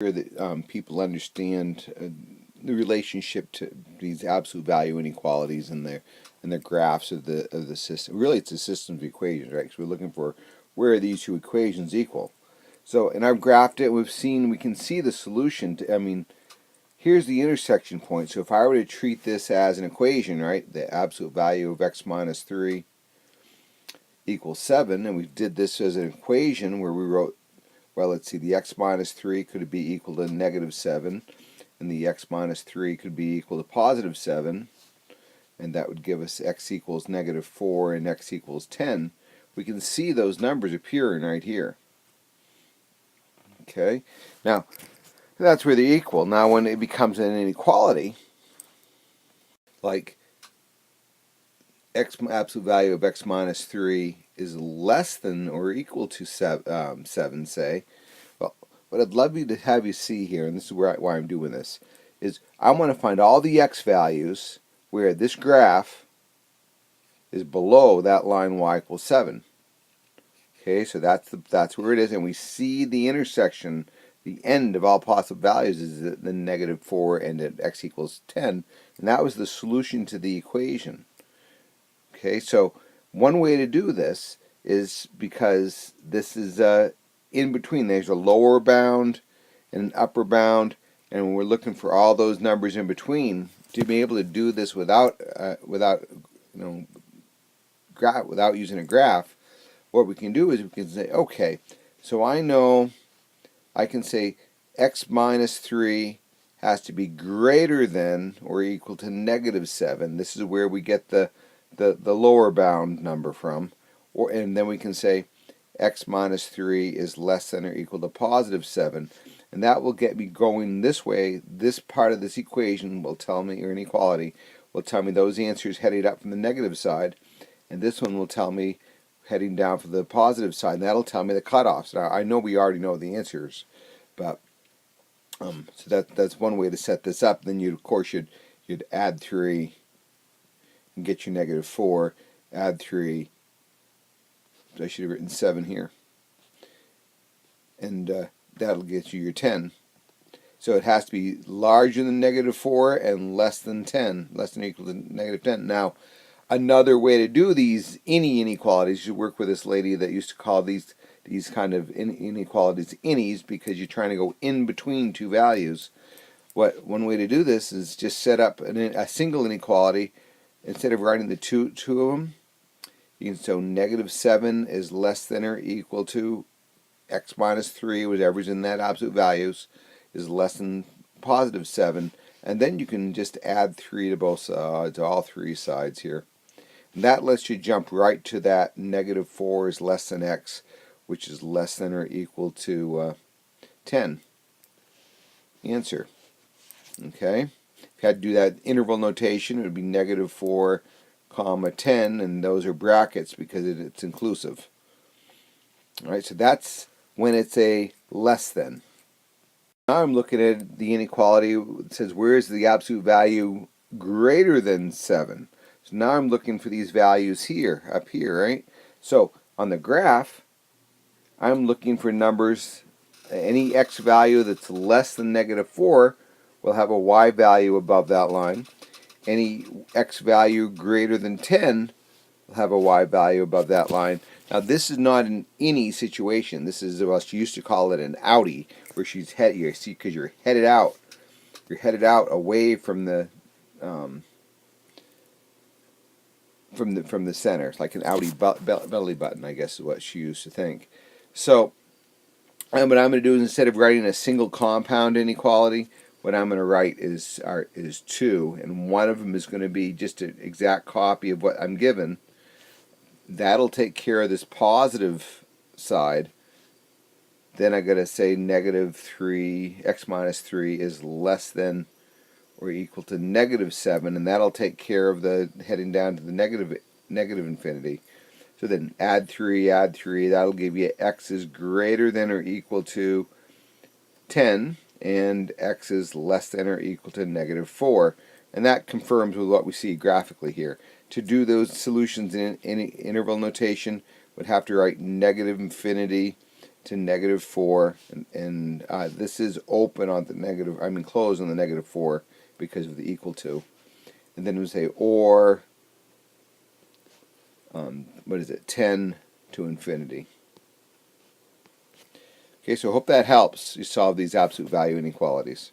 that people understand the relationship to these absolute value inequalities and their graphs of the system. Really, it's a system of equations, right? So we're looking for where are these two equations equal. So, and I've graphed it. We can see the solution to. Here's the intersection point. So if I were to treat this as an equation, right, the absolute value of x minus 3 equals 7, and we did this as an equation where we wrote, well, let's see, the x minus 3 could be equal to negative 7, and the x minus 3 could be equal to positive 7, and that would give us x equals negative 4 and x equals 10. We can see those numbers appearing right here. Okay, now that's where they're equal. Now when it becomes an inequality, like absolute value of x minus 3 is less than or equal to 7, say, well, what I'd love you to have you see here, and this is why I'm doing this, is I want to find all the x values where this graph is below that line y equals 7. Okay, so that's where it is, and we see the intersection, the end of all possible values is the negative 4 and at x equals 10, and that was the solution to the equation. Okay, so one way to do this is because this is in between. There's a lower bound and an upper bound, and we're looking for all those numbers in between to be able to do this without using a graph. What we can do is we can say, okay, so I know I can say x minus 3 has to be greater than or equal to negative 7. This is where we get the lower bound number from. And then we can say x minus 3 is less than or equal to positive 7. And that will get me going this way. This part of this equation will tell me, or inequality, will tell me those answers headed up from the negative side. And this one will tell me heading down from the positive side, and that'll tell me the cutoffs. Now, I know we already know the answers, but so that's one way to set this up. Then of course you'd add 3 and get your negative 4. Add 3. I should have written 7 here, and that'll get you your 10. So it has to be larger than negative 4 and less than 10, less than or equal to negative 10. Now, another way to do these inequalities, you work with this lady that used to call these kind of inequalities innies because you're trying to go in between two values. One way to do this is just set up a single inequality. Instead of writing the two of them, you can so negative 7 is less than or equal to x minus 3, whatever's in that absolute values, is less than positive 7. And then you can just add 3 to both sides, all three sides here. And that lets you jump right to that negative 4 is less than x, which is less than or equal to 10. Answer. Okay. If you had to do that interval notation, it would be negative 4, comma 10, and those are brackets because it's inclusive. All right, so that's when it's a less than. Now I'm looking at the inequality. It says where is the absolute value greater than 7? So now I'm looking for these values here, up here, right? So on the graph, I'm looking for numbers. Any x value that's less than negative 4 will have a y value above that line. Any x value greater than 10 will have a y value above that line. Now this is not an innie situation. This is, well, she used to call it an outie, where she's you see, because you're headed out. You're headed out away from the from the center. It's like an outie belly button, I guess is what she used to think. So what I'm going to do is, instead of writing a single compound inequality, what I'm going to write is 2, and one of them is going to be just an exact copy of what I'm given. That'll take care of this positive side. Then I got to say negative 3, x minus 3 is less than or equal to negative 7, and that'll take care of the heading down to the negative infinity. So then add 3, that'll give you x is greater than or equal to 10, and x is less than or equal to negative 4. And that confirms with what we see graphically here. To do those solutions in interval notation, we'd have to write negative infinity to negative 4, and this is open on the negative, I mean closed on the negative 4 because of the equal to. And then we say or, what is it, 10 to infinity. Okay, so I hope that helps you solve these absolute value inequalities.